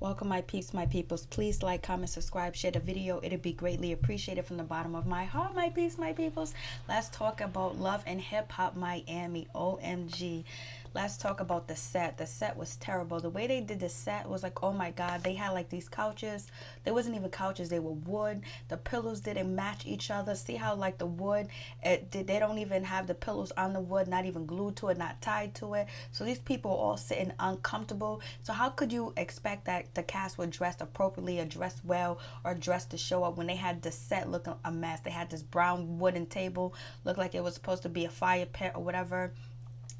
Welcome, my peeps, my peoples. Please like, comment, subscribe, share the video. It'd be greatly appreciated from the bottom of my heart, my peeps, my peoples. Let's talk about Love and Hip Hop Miami. OMG. Let's talk about the set. The set was terrible. The way they did the set was like, oh my God. They had like these couches. They wasn't even couches. They were wood. The pillows didn't match each other. See how like the wood, they don't even have the pillows on the wood, not even glued to it, not tied to it. So these people are all sitting uncomfortable. So how could you expect that the cast would dress appropriately or dress well or dress to show up when they had the set looking a mess? They had this brown wooden table, looked like it was supposed to be a fire pit or whatever.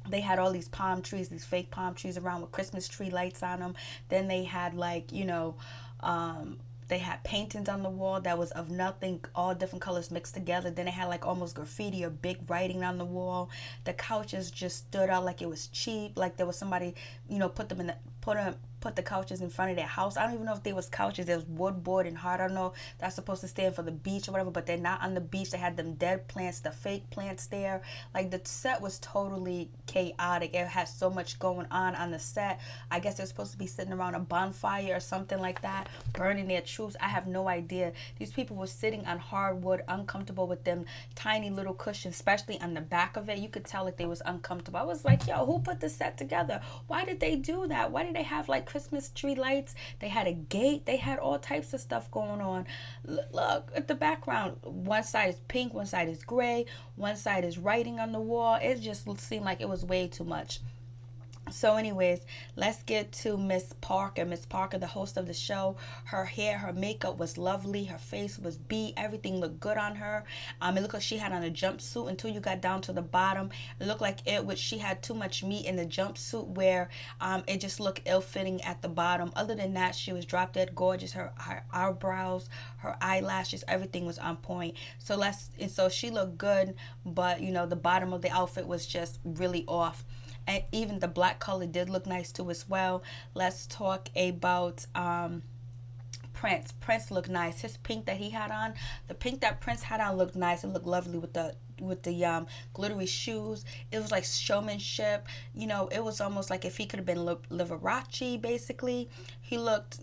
They had all these palm trees, these fake palm trees around with Christmas tree lights on them. Then they had like, they had paintings on the wall that was of nothing, all different colors mixed together. Then they had like almost graffiti or big writing on the wall. The couches just stood out like it was cheap, like there was somebody, put them in the put the couches in front of their house. I don't even know if they was couches. There was wood, board, and hard. I don't know. That's supposed to stand for the beach or whatever, but they're not on the beach. They had them dead plants, the fake plants there. Like the set was totally chaotic. It had so much going on the set. I guess they're supposed to be sitting around a bonfire or something like that, burning their troops. I have no idea. These people were sitting on hardwood, uncomfortable with them tiny little cushions, especially on the back of it. You could tell like they was uncomfortable. I was like, yo, who put the set together? Why did they do that? Why did they have like Christmas tree lights? They had a gate. They had all types of stuff going on. Look at the background. One side is pink, one side is gray, one side is writing on the wall. It just seemed like it was way too much. So anyways, let's get to Miss Parker. Miss Parker, the host of the show. Her hair, her makeup was lovely. Her face was beat. Everything looked good on her. It looked like she had on a jumpsuit until you got down to the bottom. It looked like she had too much meat in the jumpsuit where it just looked ill-fitting at the bottom. Other than that, she was drop dead gorgeous. Her eyebrows, her eyelashes, everything was on point. So she looked good, but the bottom of the outfit was just really off. And even the black color did look nice too as well. Let's talk about Prince. Prince looked nice. His pink that he had on, the pink that Prince had on looked nice. It looked lovely with the glittery shoes. It was like showmanship. It was almost like if he could have been Liberace basically. He looked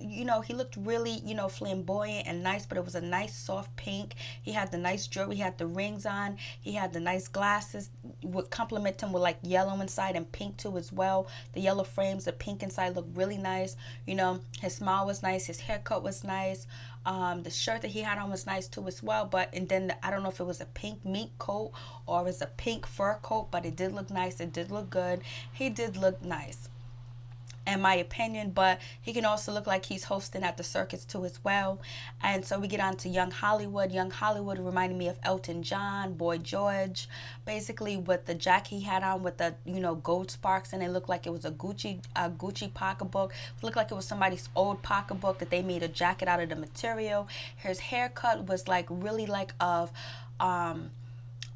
really, flamboyant and nice, but it was a nice soft pink. He had the nice jewelry, he had the rings on, he had the nice glasses, would complement him with like yellow inside and pink too as well. The yellow frames, the pink inside looked really nice. His smile was nice, his haircut was nice. The shirt that he had on was nice too as well. I don't know if it was a pink mink coat or it was a pink fur coat, but it did look nice. It did look good. He did look nice, in my opinion, but he can also look like he's hosting at the circus too as well. And so we get on to Young Hollywood. Young Hollywood reminded me of Elton John, Boy George, basically with the jacket he had on with the gold sparks, and it looked like it was a Gucci pocketbook. It looked like it was somebody's old pocketbook that they made a jacket out of the material. His haircut was like really like of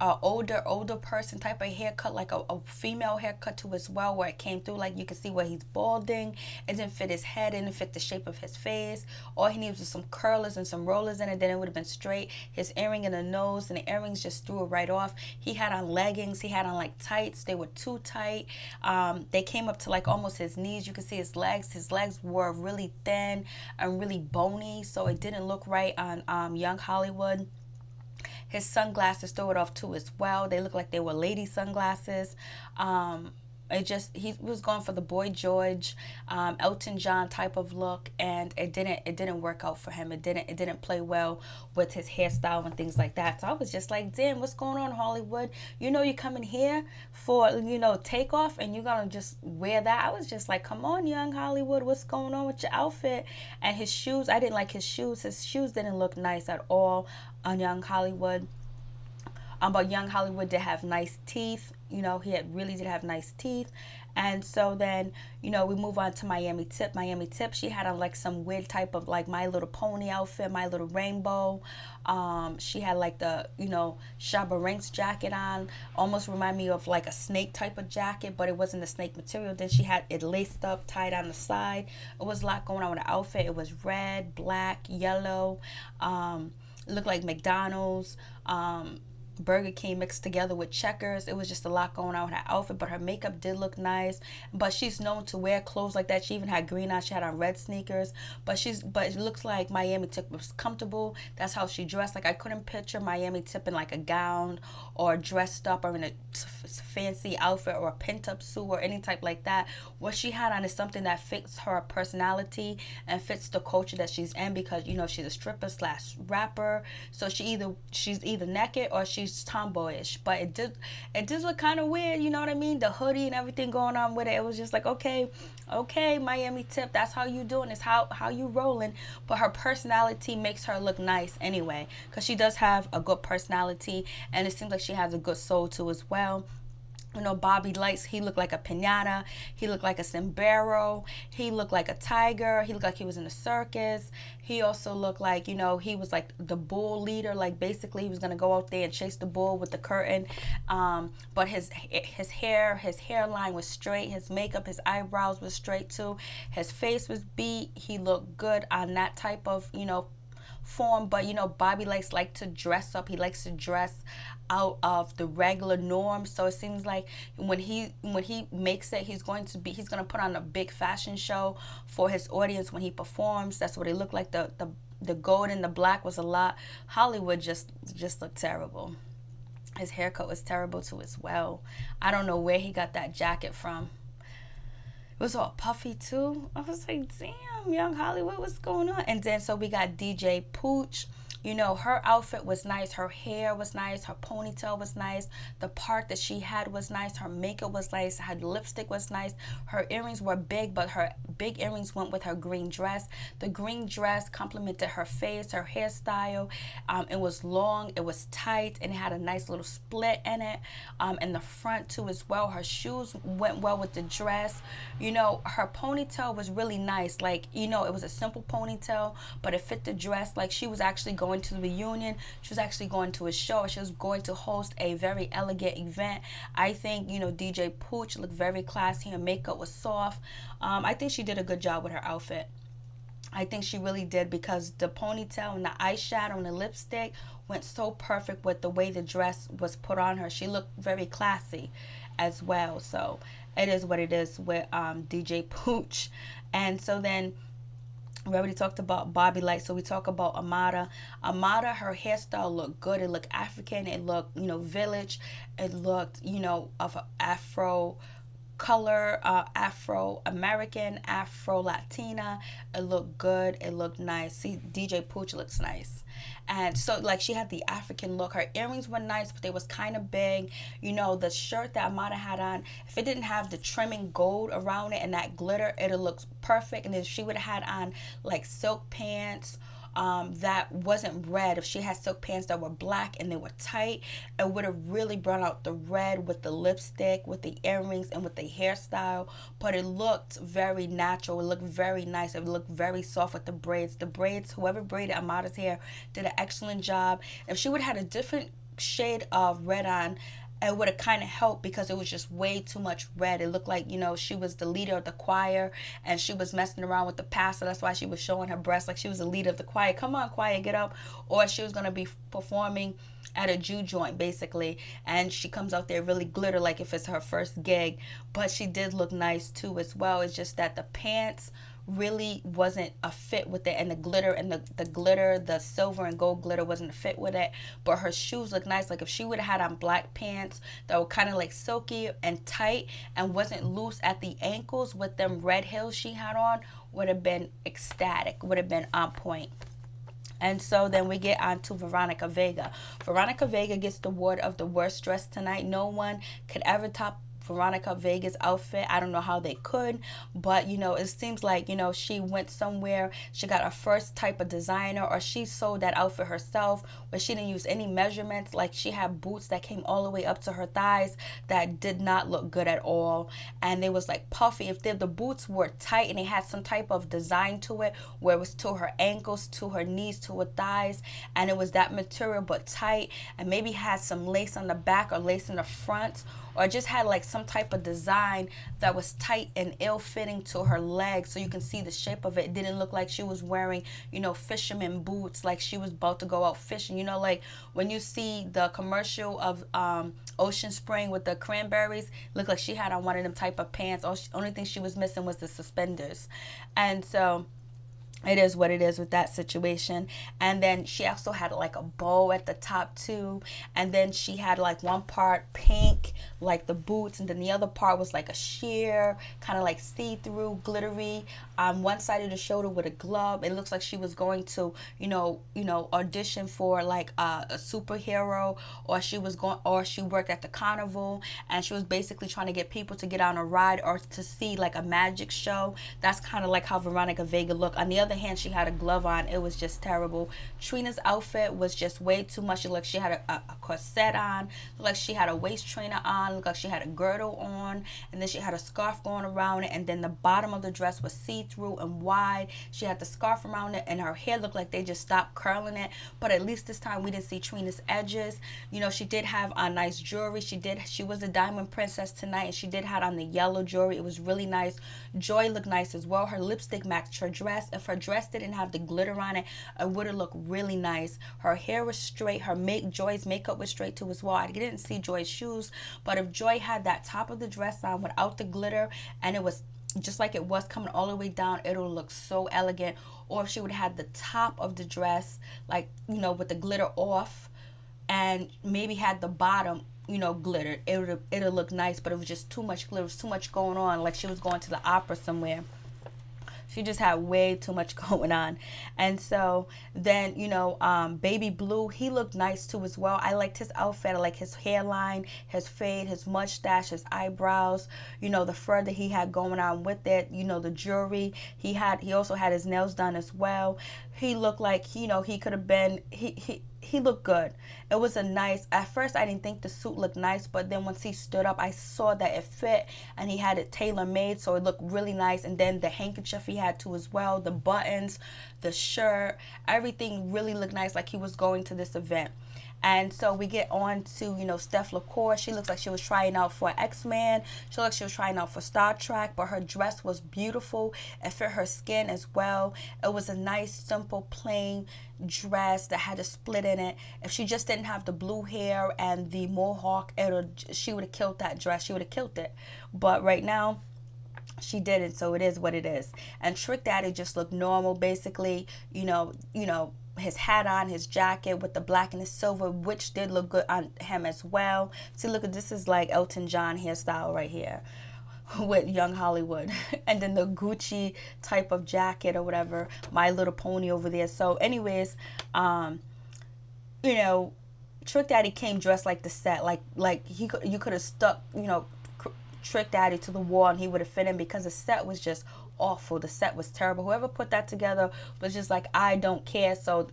a older person type of haircut, like a female haircut too as well, where it came through like you can see where he's balding. It didn't fit his head, it didn't fit the shape of his face. All he needs was some curlers and some rollers in it, then it would have been straight. His earring in the nose, and the earrings just threw it right off. He had on leggings, he had on like tights. They were too tight. They came up to like almost his knees. You could see his legs. His legs were really thin and really bony, so it didn't look right on Young Hollywood. His sunglasses threw it off too as well. They looked like they were lady sunglasses. He was going for the Boy George, Elton John type of look, and it didn't work out for him. It didn't play well with his hairstyle and things like that. So I was just like, damn, what's going on, Hollywood? You're coming here for takeoff, and you're gonna just wear that. I was just like, come on, Young Hollywood, what's going on with your outfit? And his shoes, I didn't like his shoes. His shoes didn't look nice at all on Young Hollywood. But Young Hollywood did have nice teeth. Really did have nice teeth. And so then, we move on to Miami Tip. Miami Tip, she had on like some weird type of like My Little Pony outfit, My Little Rainbow. She had like the, Shabba Ranks jacket on. Almost remind me of like a snake type of jacket, but it wasn't the snake material. Then she had it laced up, tied on the side. It was a lot going on with the outfit. It was red, black, yellow. It looked like McDonald's. Burger King mixed together with checkers. It was just a lot going on with her outfit, but her makeup did look nice. But she's known to wear clothes like that. She even had green eyes. She had on red sneakers. But it looks like Miami Tip was comfortable. That's how she dressed. Like, I couldn't picture Miami Tip in like a gown or dressed up or in a fancy outfit or a pent up suit or any type like that. What she had on is something that fits her personality and fits the culture that she's in, because she's a stripper slash rapper. So she's either naked or she's tomboyish. But it did look kind of weird, you know what I mean? The hoodie and everything going on with it. It was just like, okay, Miami Tip, that's how you doing. It's how you rolling. But her personality makes her look nice anyway, because she does have a good personality, and it seems like she has a good soul too as well. Bobby Lights, he looked like a piñata. He looked like a sombrero. He looked like a tiger. He looked like he was in a circus. He also looked like, he was like the bull leader. Like, basically, he was going to go out there and chase the bull with the curtain. But his hairline was straight. His makeup, his eyebrows was straight too. His face was beat. He looked good on that type of, form. But Bobby likes to dress up. He likes to dress out of the regular norm. So it seems like when he makes it, he's going to put on a big fashion show for his audience when he performs. That's what it looked like. The gold and the black was a lot. Hollywood just looked terrible. His haircut was terrible too as well. I don't know where he got that jacket from. It was all puffy too. I was like, damn, Young Hollywood, what's going on? And then so we got DJ Pooch. Her outfit was nice. Her hair was nice. Her ponytail was nice. The part that she had was nice. Her makeup was nice. Her lipstick was nice. Her earrings were big, but her big earrings went with her green dress. The green dress complemented her face, her hairstyle. It was long. It was tight, and it had a nice little split in it. In the front too as well. Her shoes went well with the dress. Her ponytail was really nice. Like, it was a simple ponytail, but it fit the dress. Like, she was actually going to the reunion. She was actually going to a show. She was going to host a very elegant event. I think, DJ Pooch looked very classy. Her makeup was soft. I think she did a good job with her outfit. I think she really did, because the ponytail and the eyeshadow and the lipstick went so perfect with the way the dress was put on her. She looked very classy as well. So it is what it is with DJ Pooch. And so then we already talked about Bobby Light, so we talk about Amada. Amada, her hairstyle looked good. It looked African. It looked, village. It looked, of Afro color, Afro-American, Afro-Latina. It looked good. It looked nice. See, DJ Pooch looks nice. And so, like, she had the African look. Her earrings were nice, but they was kind of big. The shirt that Amada had on, if it didn't have the trimming gold around it and that glitter, it'll look perfect. And then she would have had on, like, silk pants that wasn't red. If she had silk pants that were black and they were tight, it would have really brought out the red with the lipstick, with the earrings, and with the hairstyle. But it looked very natural. It looked very nice. It looked very soft with the braids. The braids, whoever braided Amada's hair did an excellent job. If she would have had a different shade of red on, it would have kind of helped, because it was just way too much red. It looked like, she was the leader of the choir and she was messing around with the pastor. That's why she was showing her breasts like she was the leader of the choir. Come on, choir, get up. Or she was going to be performing at a Jew joint, basically. And she comes out there really glitter like if it's her first gig. But she did look nice too as well. It's just that the pants really wasn't a fit with it, and the glitter and the glitter, the silver and gold glitter wasn't a fit with it. But her shoes look nice. Like, if she would have had on black pants that were kind of like silky and tight and wasn't loose at the ankles with them red heels she had on, would have been ecstatic, would have been on point. And so then we get on to Veronica Vega. Veronica Vega gets the award of the worst dress tonight. No one could ever top Veronica Vega's outfit. I don't know how they could, but it seems like she went somewhere, she got a first type of designer, or she sewed that outfit herself, where she didn't use any measurements. Like, she had boots that came all the way up to her thighs that did not look good at all, and they was like puffy. If the boots were tight and they had some type of design to it, where it was to her ankles, to her knees, to her thighs, and it was that material but tight, and maybe had some lace on the back or lace in the front, or just had like some type of design that was tight and ill-fitting to her legs, so you can see the shape of it. It didn't look like she was wearing, fisherman boots, like she was about to go out fishing. Like when you see the commercial of Ocean Spring with the cranberries, looked like she had on one of them type of pants. Only thing she was missing was the suspenders. And so it is what it is with that situation. And then she also had like a bow at the top too, and then she had like one part pink like the boots, and then the other part was like a sheer kind of like see-through glittery on one side of the shoulder with a glove. It looks like she was going to audition for like a superhero, or she worked at the carnival, and she was basically trying to get people to get on a ride or to see like a magic show. That's kind of like how Veronica Vega looked. On the other hand, she had a glove on. It was just terrible. Trina's outfit was just way too much. It looked like she had a corset on, looked like she had a waist trainer on, looked like she had a girdle on, and then she had a scarf going around it, and then the bottom of the dress was see-through and wide. She had the scarf around it, and her hair looked like they just stopped curling it. But at least this time we didn't see Trina's edges. She did have on nice jewelry. She was the diamond princess tonight, and she did have on the yellow jewelry. It was really nice. Joy looked nice as well. Her lipstick matched her dress. If her dress didn't have the glitter on it, it would have looked really nice. Her hair was straight. Joy's makeup was straight too as well. I didn't see Joy's shoes, but if Joy had that top of the dress on without the glitter, and it was just like it was coming all the way down, it'll look so elegant. Or if she would have had the top of the dress like with the glitter off, and maybe had the bottom glittered, it'll look nice. But it was just too much glitter. It was too much going on, like she was going to the opera somewhere. She just had way too much going on. And so then, Baby Blue, he looked nice too as well. I liked his outfit. I like his hairline, his fade, his mustache, his eyebrows, the fur that he had going on with it, the jewelry. He also had his nails done as well. He looked like, he could have been, he looked good. It was at first I didn't think the suit looked nice, but then once he stood up, I saw that it fit, and he had it tailor-made, so it looked really nice. And then the handkerchief he had too as well, the buttons, the shirt, everything really looked nice, like he was going to this event. And so we get on to, Steph LaCour. She looks like she was trying out for X-Men. She looked like she was trying out for Star Trek, but her dress was beautiful. It fit her skin as well. It was a nice, simple, plain dress that had a split in it. If she just didn't have the blue hair and the mohawk, she would have killed that dress. She would have killed it. But right now, she didn't, so it is what it is. And Trick Daddy just looked normal, basically, his hat on, his jacket with the black and the silver, which did look good on him as well. See, look, this is like Elton John hairstyle right here with Young Hollywood. And then the Gucci type of jacket or whatever, My Little Pony over there. So anyways, Trick Daddy came dressed like the set, like you could have stuck, Trick Daddy to the wall and he would have fit in, because the set was just awful. The set was terrible. Whoever put that together was just like, I don't care. So,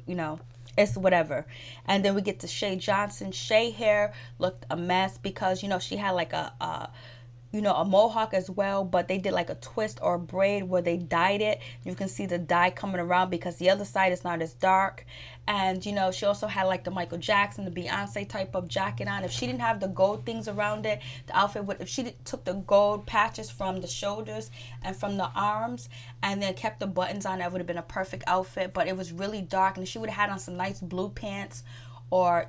it's whatever. And then we get to Shay Johnson. Shay hair looked a mess because, she had like a mohawk as well, but they did like a twist or a braid where they dyed it. You can see the dye coming around because the other side is not as dark. And, she also had like the Michael Jackson, the Beyonce type of jacket on. If she didn't have the gold things around it, the outfit would, if she took the gold patches from the shoulders and from the arms and then kept the buttons on, that would have been a perfect outfit. But it was really dark, and she would have had on some nice blue pants or,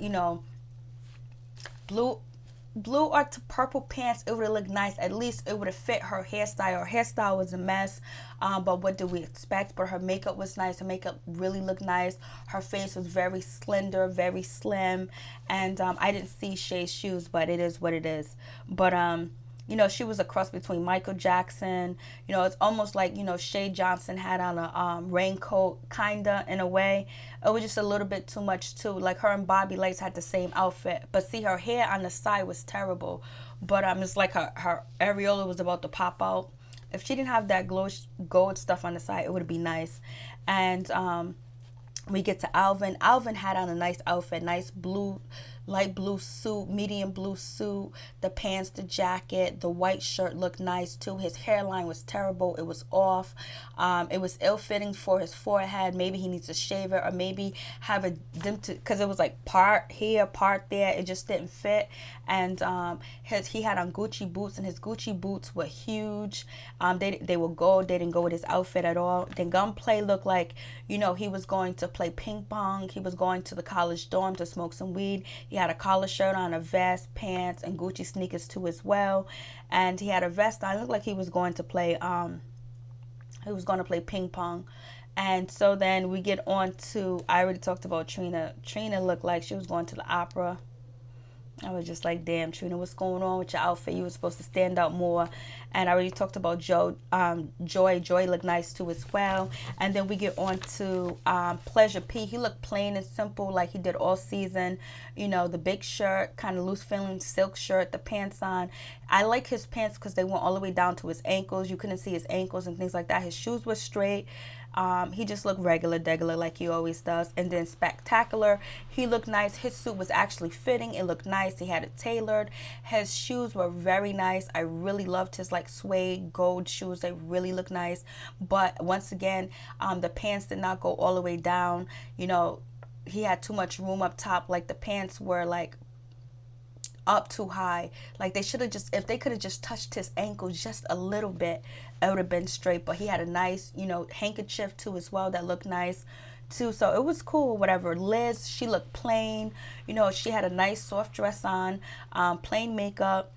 blue or purple pants. It would have looked nice. At least it would have fit her hairstyle. Her hairstyle was a mess, but what did we expect? But her makeup was nice. Her makeup really looked nice. Her face was very slender, very slim, and I didn't see Shay's shoes, but it is what it is. But she was a cross between Michael Jackson. It's almost like, Shay Johnson had on a raincoat, kinda, in a way. It was just a little bit too much, too. Like, her and Bobby Lace had the same outfit. But see, her hair on the side was terrible. But it's like her areola was about to pop out. If she didn't have that gold stuff on the side, it would be nice. And we get to Alvin. Alvin had on a nice outfit, nice blue light blue suit, medium blue suit, the pants, the jacket, the white shirt looked nice too. His hairline was terrible. It was off. It was ill-fitting for his forehead. Maybe he needs to shave it, or maybe have a because it was like part here, part there. It just didn't fit. And he had on Gucci boots, and his Gucci boots were huge. They were gold. They didn't go with his outfit at all. Then Gunplay looked like, you know, he was going to play ping pong. He was going to the college dorm to smoke some weed. He had a collar shirt on, a vest, pants, and Gucci sneakers too as well. And he had a vest on. It looked like he was going to play ping pong. And so then we get on to, I already talked about Trina. Trina looked like she was going to the opera. I was just like, damn, Trina, what's going on with your outfit? You were supposed to stand out more. And I already talked about Joy. Joy looked nice too as well. And then we get on to Pleasure P. He looked plain and simple like he did all season. You know, the big shirt, kind of loose feeling silk shirt, the pants on. I like his pants because they went all the way down to his ankles. You couldn't see his ankles and things like that. His shoes were straight. He just looked regular like he always does. And then Spectacular, he looked nice. His suit was actually fitting. It looked nice. He had it tailored. His shoes were very nice. I really loved his like suede gold shoes. They really look nice. But once again, the pants did not go all the way down. You know, he had too much room up top. Like the pants were like up too high. Like they should have just, if they could have just touched his ankles just a little bit, it would have been straight. But he had a nice, you know, handkerchief too as well that looked nice too. So it was cool, whatever. Liz, she looked plain. You know, she had a nice soft dress on, plain makeup.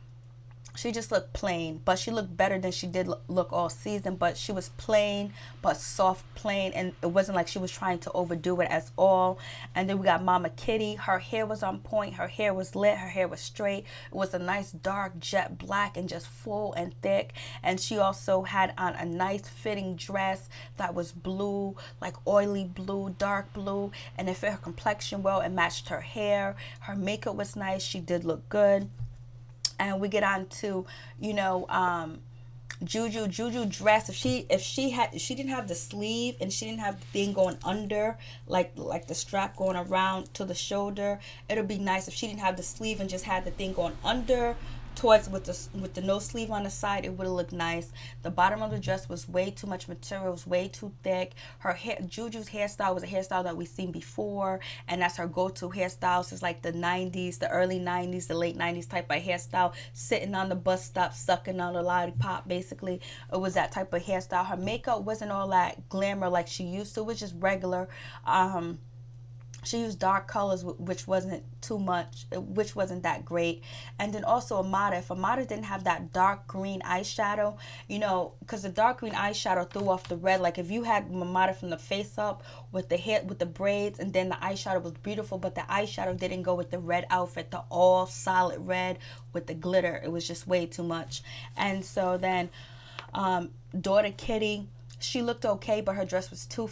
She just looked plain, but she looked better than she did look all season. But she was plain, but soft plain, and it wasn't like she was trying to overdo it at all. And then we got Mama Kitty. Her hair was on point. Her hair was lit. Her hair was straight. It was a nice dark jet black and just full and thick. And she also had on a nice fitting dress that was blue, like oily blue, dark blue, and it fit her complexion well. It matched her hair. Her makeup was nice. She did look good. And we get on to, you know, Juju dress. If she didn't have the sleeve and she didn't have the thing going under, like the strap going around to the shoulder, it would be nice if she didn't have the sleeve and just had the thing going under towards with the no sleeve on the side. It would have looked nice. The bottom of the dress was way too much material. It was way too thick. Her hair, Juju's hairstyle was a hairstyle that we've seen before, and that's her go-to hairstyle since like the 90s, the early 90s, the late 90s type of hairstyle, sitting on the bus stop sucking on a lollipop. Basically, it was that type of hairstyle. Her makeup wasn't all that glamour like she used to. It was just regular. She used dark colors, which wasn't too much, which wasn't that great. And then also Amada. If Amada didn't have that dark green eyeshadow, you know, because the dark green eyeshadow threw off the red. Like if you had Amada from the face up with the hair, with the braids, and then the eyeshadow was beautiful, but the eyeshadow didn't go with the red outfit, the all solid red with the glitter. It was just way too much. And so then daughter Kitty, she looked okay, but her dress was too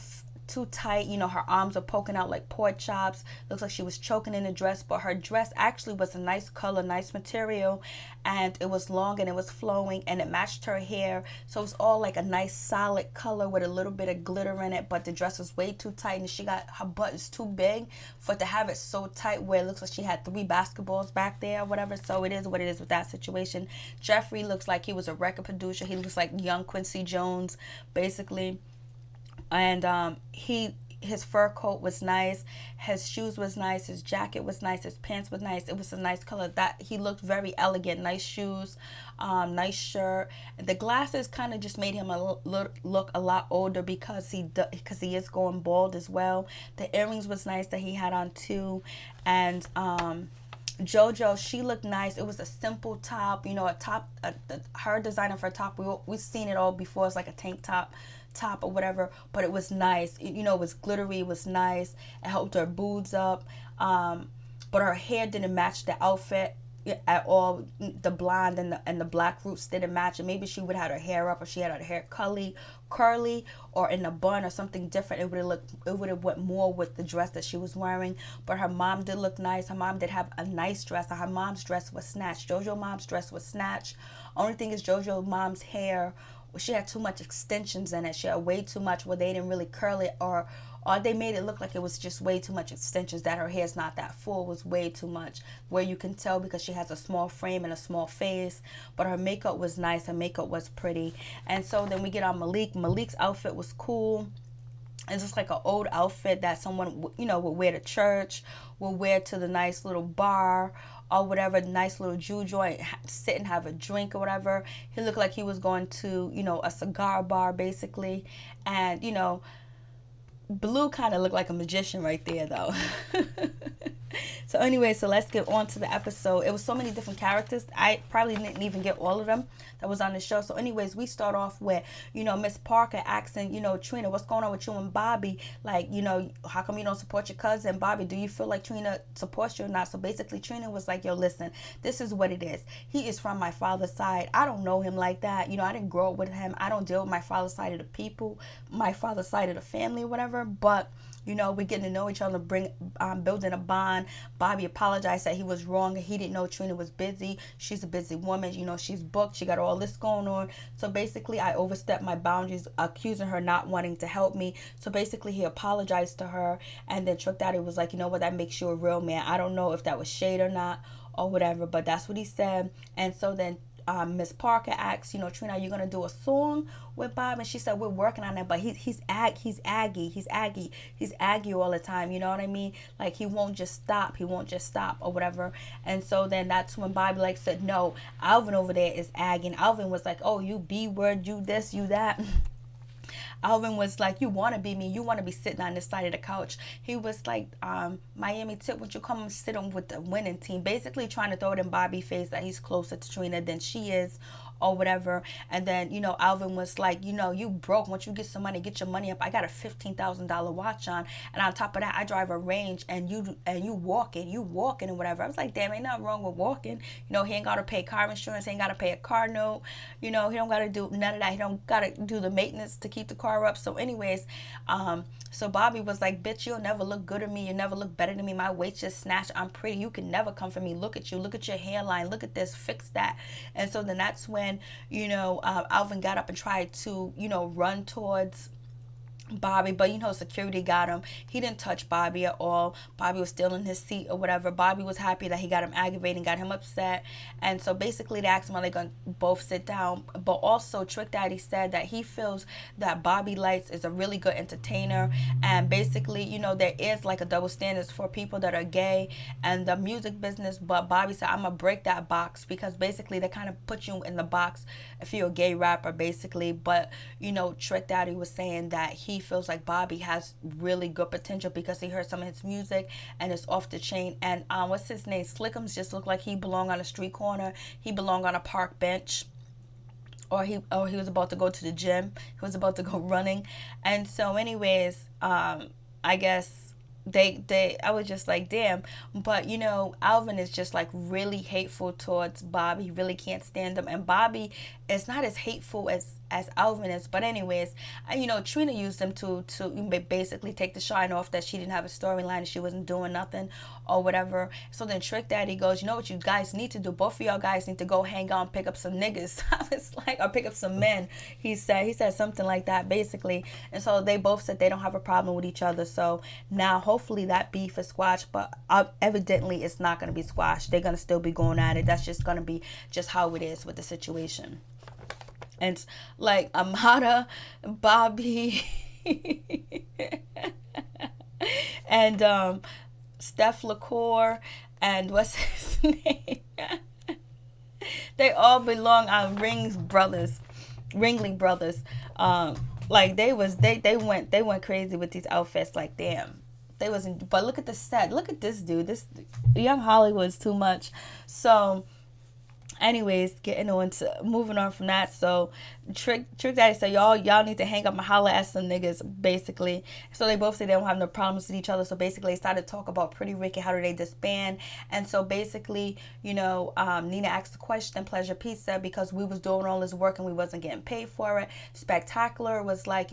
tight. You know, her arms were poking out like pork chops. Looks like she was choking in the dress, but her dress actually was a nice color, nice material, and it was long and it was flowing and it matched her hair. So it was all like a nice solid color with a little bit of glitter in it, but the dress was way too tight and she got her buttons too big for it to have it so tight where it looks like she had 3 basketballs back there or whatever. So it is what it is with that situation. Jeffrey looks like he was a record producer. He looks like young Quincy Jones basically. And his fur coat was nice, his shoes was nice, his jacket was nice, his pants was nice. It was a nice color. That he looked very elegant. Nice shoes, nice shirt. The glasses kind of just made him look a lot older because he is going bald as well. The earrings was nice that he had on too. And JoJo, she looked nice. It was a simple top, you know, her design of her top, we've seen it all before. It's like a tank top or whatever, but it was nice. You know, it was glittery, it was nice. It helped her boobs up, but her hair didn't match the outfit at all. The blonde and the black roots didn't match, and maybe she would have had her hair up, or she had her hair curly or in a bun or something different. It would have went more with the dress that she was wearing. But her mom did look nice. Her mom did have a nice dress. Her mom's dress was snatched. JoJo mom's dress was snatched. Only thing is JoJo mom's hair she had too much extensions in it. She had way too much where they didn't really curl it, or they made it look like it was just way too much extensions, that her hair's not that full, was way too much, where you can tell because she has a small frame and a small face. But her makeup was nice, her makeup was pretty. And so then we get on Malik's outfit was cool. It's just like an old outfit that someone, would wear to church, would wear to the nice little bar or whatever, nice little Jew joint, sit and have a drink or whatever. He looked like he was going to, a cigar bar basically. And, Blue kind of looked like a magician right there though. So anyway, so let's get on to the episode. It was so many different characters. I probably didn't even get all of them that was on the show. So anyways, we start off with, Miss Parker asking, Trina, what's going on with you and Bobby? Like, how come you don't support your cousin? Bobby, do you feel like Trina supports you or not? So basically Trina was like, yo, listen, this is what it is. He is from my father's side. I don't know him like that. I didn't grow up with him. I don't deal with my father's side of the people, my father's side of the family or whatever. But we're getting to know each other, building a bond. Bobby apologized, that he was wrong. He didn't know Trina was busy. She's a busy woman. She's booked. She got all this going on. So basically, I overstepped my boundaries, accusing her not wanting to help me. So basically, he apologized to her. And then Trick Daddy was like, that makes you a real man. I don't know if that was shade or not or whatever, but that's what he said. And so then Miss Parker asked, Trina, are you gonna do a song with Bob? And she said, we're working on it, but he's Aggie all the time, you know what I mean? Like, he won't just stop or whatever. And so then that's when Bobby said, no, Alvin over there is Aggie. And Alvin was like, oh, you B word, you this, you that. Alvin was like, you want to be me. You want to be sitting on this side of the couch. He was like, Miami Tip, would you come and sit on with the winning team? Basically trying to throw it in Bobby's face that he's closer to Trina than she is or whatever. And then, Alvin was like, you broke. Once you get some money, get your money up. I got a $15,000 watch on. And on top of that, I drive a Range and you walking and whatever. I was like, damn, ain't nothing wrong with walking. He ain't got to pay car insurance. He ain't got to pay a car note. He don't got to do none of that. He don't got to do the maintenance to keep the car up. So anyways, so Bobby was like, bitch, you'll never look good at me. You never look better than me. My weight just snatched. I'm pretty. You can never come for me. Look at you. Look at your hairline. Look at this. Fix that. And so then that's when, Alvin got up and tried to, run towards Bobby, but security got him. He didn't touch Bobby at all. Bobby was still in his seat or whatever. Bobby was happy that he got him aggravated, got him upset. And so basically they asked him, are they going to both sit down? But also Trick Daddy said that he feels that Bobby Lights is a really good entertainer. And basically, there is like a double standards for people that are gay and the music business. But Bobby said, I'm going to break that box, because basically they kind of put you in the box if you're a gay rapper, basically. But, Trick Daddy was saying that he feels like Bobby has really good potential because he heard some of his music and it's off the chain. And what's his name? Slickums just looked like he belonged on a street corner. He belonged on a park bench. Or he was about to go to the gym. He was about to go running. And so anyways, I guess I was just like, damn. But Alvin is just like really hateful towards Bobby. He really can't stand him. And Bobby is not as hateful as Alvin is. But anyways, Trina used him to basically take the shine off that she didn't have a storyline and she wasn't doing nothing or whatever. So then Trick Daddy goes, you know what you guys need to do? Both of y'all guys need to go hang out and pick up some niggas. I was like, or pick up some men. He said something like that basically. And so they both said they don't have a problem with each other. So now hopefully that beef is squashed, but evidently it's not going to be squashed. They're going to still be going at it. That's just going to be just how it is with the situation. And like Amada, Bobby, and Steph LaCour, and what's his name? They all belong on Ringling Brothers. Like they went crazy with these outfits. Like damn, they wasn't. But look at the set. Look at this dude. This Young Hollywood's too much. So. Anyways, moving on from that. So Trick Daddy said, y'all need to hang up and holler at some niggas, basically. So they both say they don't have no problems with each other. So basically they started to talk about Pretty Ricky, how do they disband? And so basically, Nina asked the question, Pleasure Pete said, because we was doing all this work and we wasn't getting paid for it. Spectacular was like,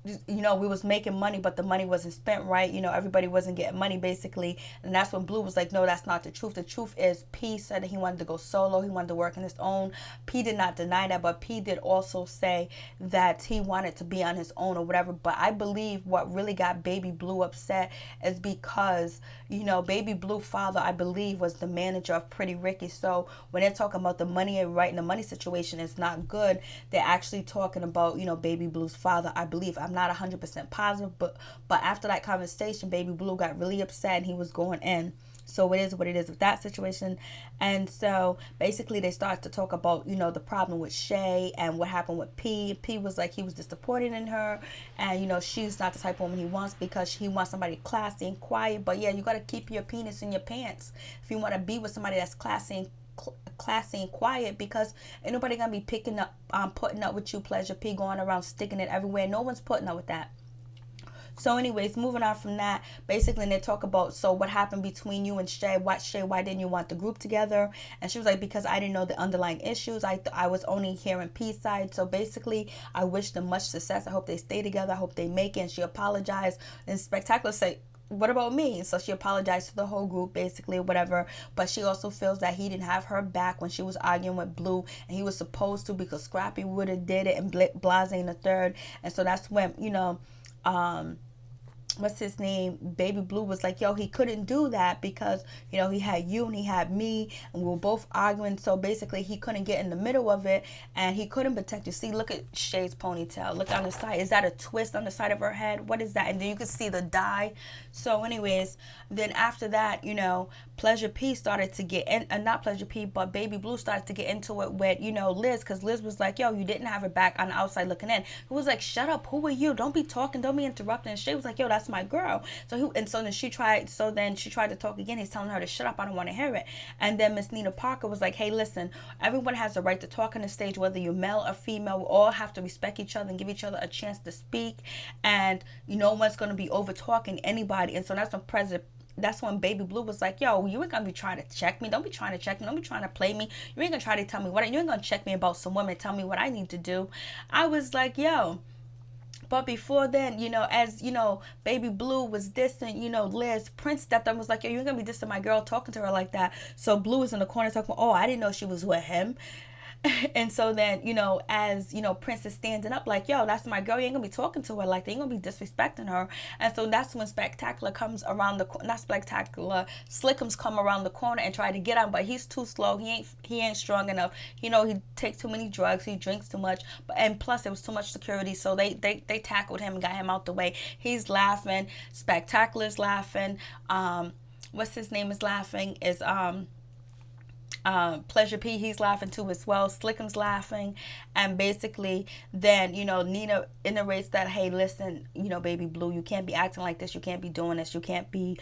we was making money, but the money wasn't spent right. Everybody wasn't getting money, basically. And that's when Blue was like, no, that's not the truth. The truth is P said that he wanted to go solo. He wanted to work on his own. P did not deny that, but P did also say that he wanted to be on his own or whatever. But I believe what really got Baby Blue upset is because, Baby Blue father, I believe, was the manager of Pretty Ricky. So when they're talking about the money and right, and the money situation is not good, they're actually talking about, Baby Blue's father, I believe. I'm not 100% positive, but after that conversation, Baby Blue got really upset and he was going in. So it is what it is with that situation. And so basically they started to talk about, the problem with Shay and what happened with P. P was like he was disappointed in her, and she's not the type of woman he wants, because he wants somebody classy and quiet. But yeah, you got to keep your penis in your pants if you want to be with somebody that's classy and quiet, because ain't nobody gonna be putting up with you, Pleasure P, going around sticking it everywhere. No one's putting up with that. So anyways, moving on from that, basically they talk about, so what happened between you and Shay? Why didn't you want the group together? And she was like, because I didn't know the underlying issues. I was only hearing P's side. So basically, I wish them much success. I hope they stay together. I hope they make it. And she apologized. And Spectacular said, what about me? So she apologized to the whole group, basically, whatever. But she also feels that he didn't have her back when she was arguing with Blue, and he was supposed to, because Scrappy would have did it, and Blase in the third. And so that's when, what's his name, Baby Blue was like, yo, he couldn't do that because, he had you and he had me and we were both arguing. So basically he couldn't get in the middle of it and he couldn't protect you. See, look at Shay's ponytail. Look on the side. Is that a twist on the side of her head? What is that? And then you can see the dye. So anyways, then after that, Pleasure P started to get in, not Pleasure P, but Baby Blue started to get into it with, Liz, because Liz was like, yo, you didn't have her back on the outside looking in. Who was like, shut up, who are you? Don't be talking, don't be interrupting. And Shay was like, yo, that's my girl. Then she tried to talk again. He's telling her to shut up, I don't want to hear it. And then Miss Nina Parker was like, hey, listen, everyone has the right to talk on the stage, whether you're male or female. We all have to respect each other and give each other a chance to speak, and no one's going to be over talking anybody. And so that's when Baby Blue was like, yo, you ain't gonna be trying to check me. Don't be trying to check me. Don't be trying to play me. You ain't gonna try to tell me you ain't gonna check me about some women, tell me what I need to do. I was like, yo. But before then, as Baby Blue was dissing, Liz, Prince stepped up and was like, yo, you ain't gonna be dissing my girl, talking to her like that. So Blue was in the corner talking, oh, I didn't know she was with him. And so then, as, Prince is standing up like, yo, that's my girl. You ain't gonna be talking to her like that. You ain't gonna be disrespecting her. And so that's when Spectacular comes around not Spectacular, Slickums come around the corner and try to get him, but he's too slow. He ain't strong enough. He takes too many drugs. He drinks too much. And plus, it was too much security. So they tackled him and got him out the way. He's laughing. Spectacular's laughing. What's his name is laughing. Is Pleasure P, he's laughing too as well. Slickums laughing. And basically then, Nina iterates that, hey, listen, Baby Blue, you can't be acting like this. You can't be doing this. You can't be,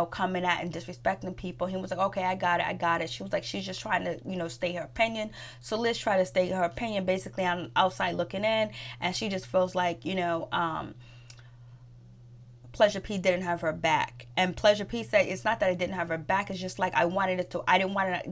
coming at and disrespecting people. He was like, okay, I got it. She was like, she's just trying to, state her opinion. So Liz tried to state her opinion basically on outside looking in. And she just feels like, Pleasure P didn't have her back. And Pleasure P said, it's not that I didn't have her back. It's just like I didn't want to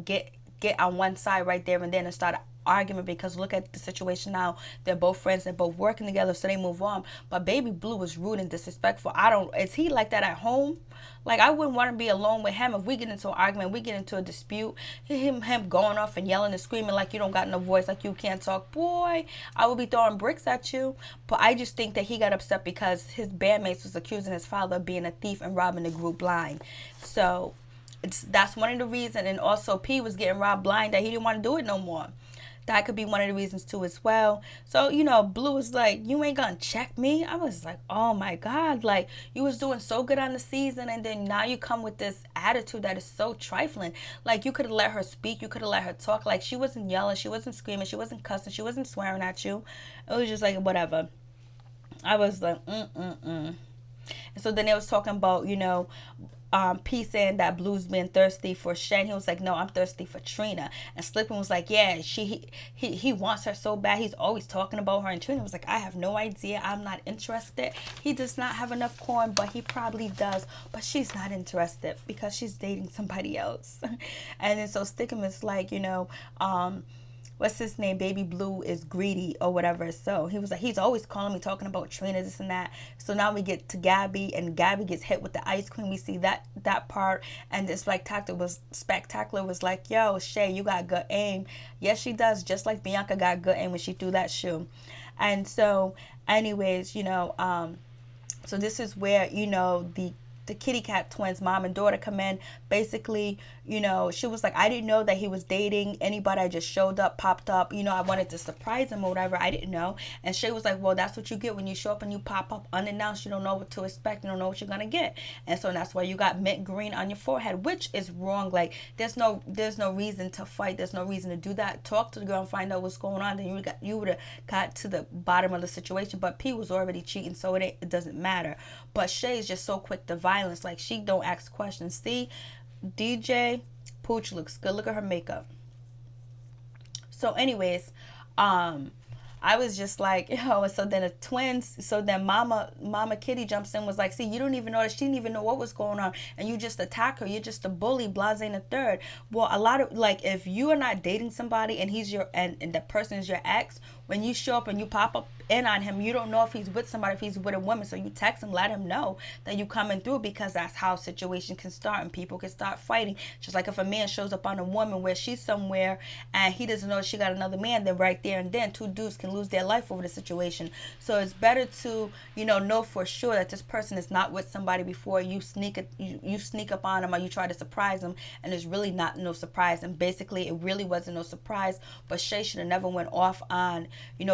get on one side right there and then and start argument, because look at the situation now. They're both friends. They're both working together, so they move on. But Baby Blue was rude and disrespectful. Is he like that at home? Like, I wouldn't want to be alone with him if we get into an argument, we get into a dispute, him going off and yelling and screaming like you don't got no voice, like you can't talk. Boy, I would be throwing bricks at you. But I just think that he got upset because his bandmates was accusing his father of being a thief and robbing the group blind. So that's one of the reasons. And also P was getting robbed blind, that he didn't want to do it no more. That could be one of the reasons too as well. So, Blue was like, you ain't gonna check me. I was like, oh my God, like, you was doing so good on the season, and then now you come with this attitude that is so trifling. Like, you could have let her speak, you could have let her talk. Like, she wasn't yelling, she wasn't screaming, she wasn't cussing, she wasn't swearing at you. It was just like, whatever. I was like, And so then they was talking about, P saying that Blue's been thirsty for Shay. He was like, no, I'm thirsty for Trina. And Slippin was like, yeah, he wants her so bad. He's always talking about her. And Trina was like, I have no idea. I'm not interested. He does not have enough corn, but he probably does. But she's not interested because she's dating somebody else. And then so Stickum is like, what's his name, Baby Blue is greedy or whatever. So he was like, he's always calling me talking about Trina, this and that. So now we get to Gabby, and Gabby gets hit with the ice cream. We see that part, and then Spectacular was like, yo, Shay, you got good aim. Yes, she does, just like Bianca got good aim when she threw that shoe. And so anyways, so this is where, the kitty cat twins, mom and daughter, come in. Basically, she was like, I didn't know that he was dating anybody. I just showed up, popped up. I wanted to surprise him or whatever. I didn't know. And Shay was like, well, that's what you get when you show up and you pop up unannounced. You don't know what to expect. You don't know what you're going to get. And so that's why you got mint green on your forehead, which is wrong. Like, there's no reason to fight. There's no reason to do that. Talk to the girl and find out what's going on. Then you would have got to the bottom of the situation. But P was already cheating, so it doesn't matter. But Shay is just so quick to violence. Like, she don't ask questions. See, DJ Pooch looks good. Look at her makeup. So anyways, I was just like, so then the twins, so then Mama Kitty jumps in, was like, see, you don't even know that. She didn't even know what was going on, and you just attack her. You're just a bully, blase and a third. Well, a lot of, like, if you are not dating somebody and he's and the person is your ex, when you show up and you pop up in on him, you don't know if he's with somebody, if he's with a woman. So you text him, let him know that you coming through, because that's how situations can start and people can start fighting. Just like if a man shows up on a woman where she's somewhere and he doesn't know she got another man, then right there and then two dudes can lose their life over the situation. So it's better to, know for sure that this person is not with somebody before you sneak up on them, or you try to surprise them, and it's really not no surprise. And basically it really wasn't no surprise. But Shay should have never went off on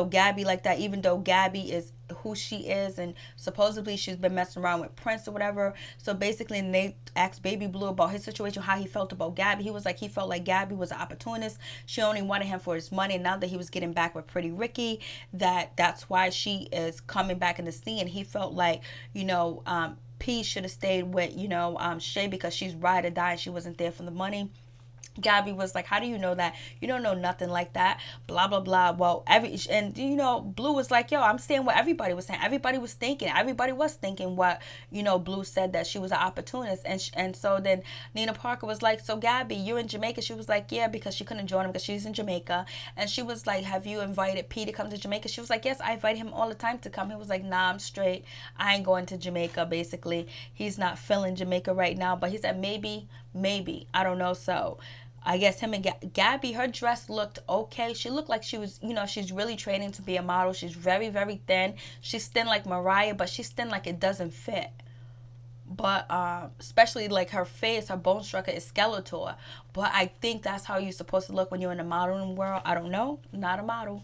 Gabby like that, even though Gabby is who she is, and supposedly she's been messing around with Prince or whatever. So basically, and they asked Baby Blue about his situation, how he felt about Gabby. He was like, he felt like Gabby was an opportunist. She only wanted him for his money. And now that he was getting back with Pretty Ricky, that's why she is coming back in the scene. And he felt like, P should have stayed with, Shay, because she's ride or die and she wasn't there for the money. Gabby was like, how do you know that? You don't know nothing like that. Blah, blah, blah. Well, Blue was like, yo, I'm saying what everybody was saying. Everybody was thinking what, Blue said, that she was an opportunist. And so then Nina Parker was like, so Gabby, you're in Jamaica? She was like, yeah, because she couldn't join him because she's in Jamaica. And she was like, have you invited P to come to Jamaica? She was like, yes, I invite him all the time to come. He was like, nah, I'm straight. I ain't going to Jamaica, basically. He's not feeling Jamaica right now. But he said, maybe, I don't know. So I guess him and Gabby, her dress looked okay. She looked like she was, she's really training to be a model. She's very, very thin. She's thin like Mariah, but she's thin like it doesn't fit. But especially like her face, her bone structure is skeletal. But I think that's how you're supposed to look when you're in the modeling world. I don't know. Not a model.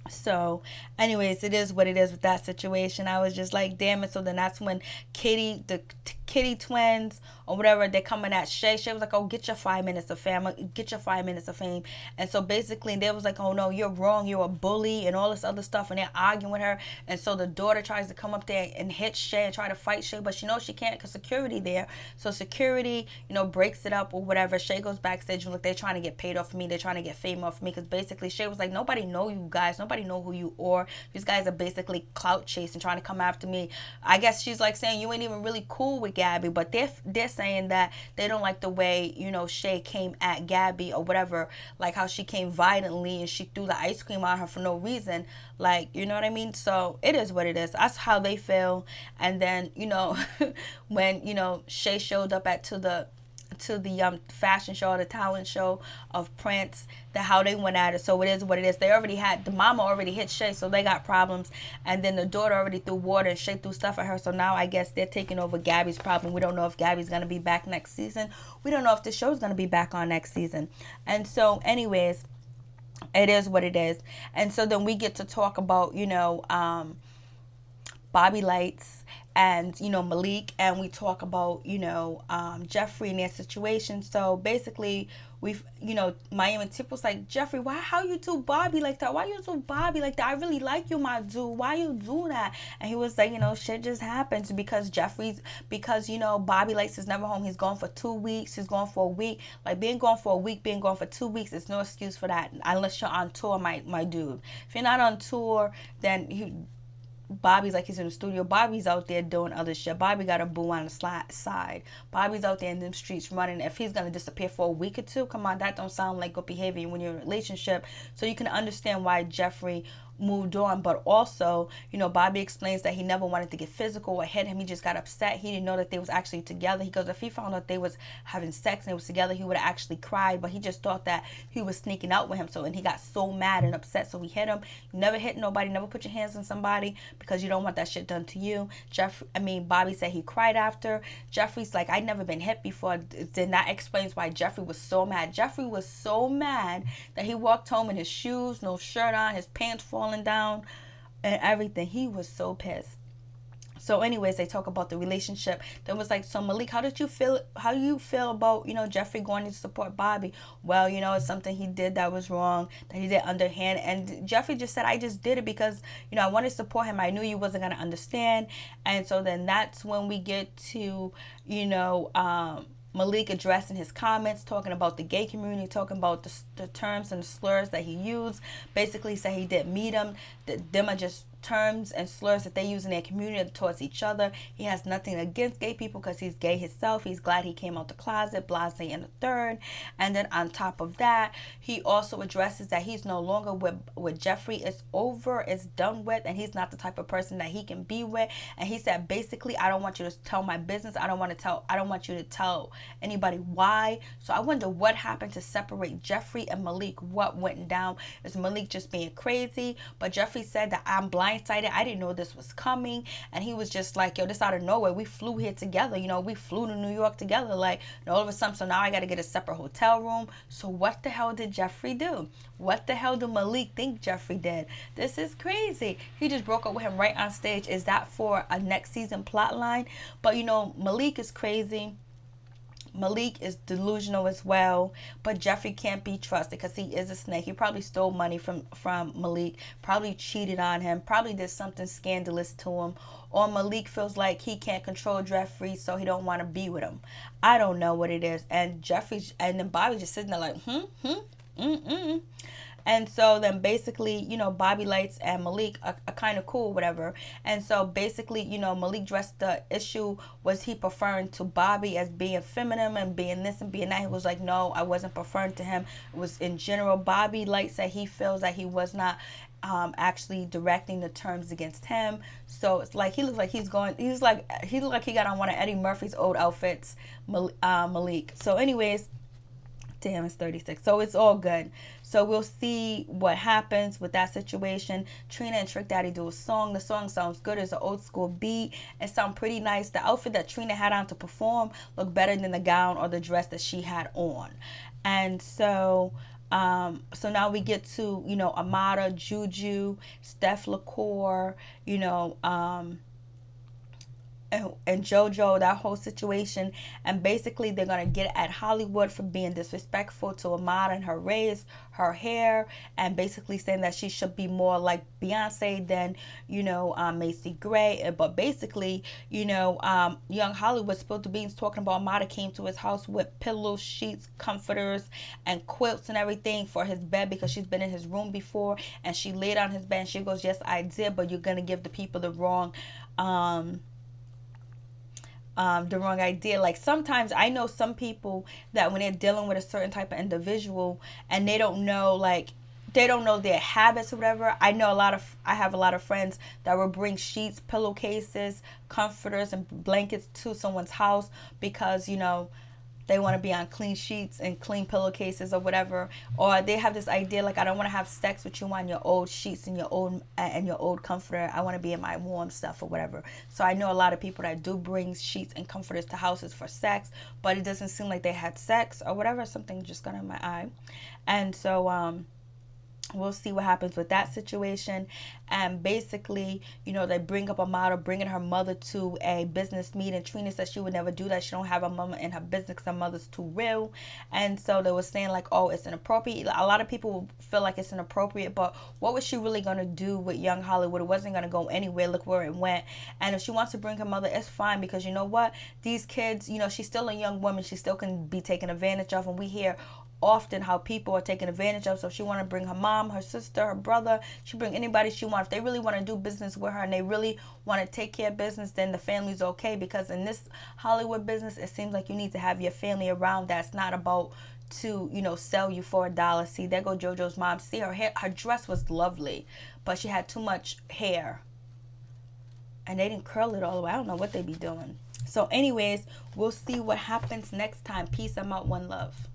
So anyways, it is what it is with that situation. I was just like, damn it. So then that's when the Kitty twins or whatever, they're coming at Shay. Shay was like, oh, get your 5 minutes of fame. Get your 5 minutes of fame. And so basically they was like, oh no, you're wrong. You're a bully and all this other stuff. And they're arguing with her. And so the daughter tries to come up there and hit Shay and try to fight Shay. But she knows she can't because security there. So security, breaks it up or whatever. Shay goes backstage and look, they're trying to get paid off of me. They're trying to get fame off of me. Because basically Shay was like, nobody know you guys. Nobody know who you are. These guys are basically clout chasing, trying to come after me. I guess she's like saying you ain't even really cool with Gabby, but they're saying that they don't like the way Shay came at Gabby or whatever, like how she came violently and she threw the ice cream on her for no reason, like, you know what I mean? So it is what it is. That's how they feel. And then when Shay showed up to the fashion show, the talent show of Prince, how they went at it. So it is what it is. They already had, the mama already hit Shay, so they got problems. And then the daughter already threw water and Shay threw stuff at her. So now I guess they're taking over Gabby's problem. We don't know if Gabby's going to be back next season. We don't know if the show's going to be back on next season. And so anyways, it is what it is. And so then we get to talk about, Bobby Lights and Malik, and we talk about Jeffrey and their situation. So basically we've Miami Tip was like, Jeffrey, how you do Bobby like that? Why you do Bobby like that? I really like you, my dude. Why you do that? And he was like, shit just happens because Bobby Lights is never home. He's gone for 2 weeks. He's gone for a week. Like, being gone for a week, being gone for 2 weeks, it's no excuse for that unless you're on tour, my dude. If you're not on tour, then Bobby's like he's in the studio. Bobby's out there doing other shit. Bobby got a boo on the side. Bobby's out there in them streets running. If he's gonna disappear for a week or two, come on, that don't sound like good behavior when you're in a relationship. So you can understand why Jeffrey moved on. But also, you know, Bobby explains that he never wanted to get physical or hit him. He just got upset. He didn't know that they was actually together. He goes, if he found out they was having sex and they was together, he would have actually cried. But he just thought that he was sneaking out with him. So, and he got so mad and upset. So he hit him. You never hit nobody. Never put your hands on somebody because you don't want that shit done to you. Bobby said he cried after. Jeffrey's like, I'd never been hit before. Then that explains why Jeffrey was so mad. Jeffrey was so mad that he walked home in his shoes, no shirt on, his pants falling down and everything. He was so pissed. So anyways, they talk about the relationship. Then was like, so Malik, how do you feel about, you know, Jeffrey going to support Bobby? Well, you know, it's something he did that was wrong, that he did underhand. And Jeffrey just said, I just did it because, you know, I wanted to support him. I knew you wasn't going to understand. And so then that's when we get to, you know, Malik addressing his comments, talking about the gay community, talking about the terms and the slurs that he used. Basically said he didn't meet them. Them are just terms and slurs that they use in their community towards each other. He has nothing against gay people because he's gay himself. He's glad he came out the closet, blase and the third. And then on top of that, he also addresses that he's no longer with Jeffrey. It's over, it's done with, and he's not the type of person that he can be with. And he said, basically, I don't want you to tell my business. I don't want you to tell anybody why. So I wonder what happened to separate Jeffrey and Malik. What went down? Is Malik just being crazy? But Jeffrey said that I'm blindsided. I didn't know this was coming. And he was just like, yo, this out of nowhere. We flew here together. You know, we flew to New York together. Like, all of a sudden, so now I got to get a separate hotel room. So what the hell did Jeffrey do? What the hell did Malik think Jeffrey did? This is crazy. He just broke up with him right on stage. Is that for a next season plot line? But, you know, Malik is crazy. Malik is delusional as well, but Jeffrey can't be trusted because he is a snake. He probably stole money from Malik, probably cheated on him, probably did something scandalous to him, or Malik feels like he can't control Jeffrey, so he don't want to be with him. I don't know what it is. And then Bobby just sitting there like, And so then basically, you know, Bobby Lights and Malik are kind of cool, whatever. And so basically, you know, Malik dressed the issue was he preferring to Bobby as being feminine and being this and being that. He was like, no, I wasn't preferring to him. It was in general. Bobby Lights said he feels that he was not actually directing the terms against him. So it's like he looks like he looked like he got on one of Eddie Murphy's old outfits, Malik. So anyways, damn, it's 36. So it's all good. So we'll see what happens with that situation. Trina and Trick Daddy do a song. The song sounds good. It's an old school beat. It sounds pretty nice. The outfit that Trina had on to perform looked better than the gown or the dress that she had on. And so now we get to, you know, Amada, Juju, Steph LaCour, you know, and JoJo, that whole situation. And basically they're going to get at Hollywood for being disrespectful to Amada and her race, her hair, and basically saying that she should be more like Beyonce than, you know, Macy Gray. But basically, you know, young Hollywood spilled the beans talking about Amada came to his house with pillows, sheets, comforters, and quilts and everything for his bed because she's been in his room before. And she laid on his bed and she goes, yes, I did, but you're going to give the people the wrong idea. Like sometimes I know some people that when they're dealing with a certain type of individual and they don't know their habits or whatever. I have a lot of friends that will bring sheets, pillowcases, comforters, and blankets to someone's house because, you know, they want to be on clean sheets and clean pillowcases or whatever. Or they have this idea like, I don't want to have sex with you on your old sheets and your old comforter. I want to be in my warm stuff or whatever. So I know a lot of people that do bring sheets and comforters to houses for sex, but it doesn't seem like they had sex or whatever. Something just got in my eye. And so we'll see what happens with that situation. And basically, you know, they bring up Amada bringing her mother to a business meeting. Trina says she would never do that. She don't have a mama in her business. Her mother's too real. And so they were saying like, oh, it's inappropriate. A lot of people feel like it's inappropriate, but what was she really going to do with young Hollywood? It wasn't going to go anywhere. Look where it went. And if she wants to bring her mother, it's fine because you know what? These kids, you know, she's still a young woman. She still can be taken advantage of. And we hear often how people are taken advantage of. So she want to bring her mom, her sister, her brother. She bring anybody she wants. If they really want to do business with her and they really want to take care of business, then the family's okay. Because in this Hollywood business, it seems like you need to have your family around. That's not about to, you know, sell you for $1. See, there go JoJo's mom. See, her hair, her dress was lovely, but she had too much hair. And they didn't curl it all the way. I don't know what they be doing. So anyways, we'll see what happens next time. Peace. I'm out. One love.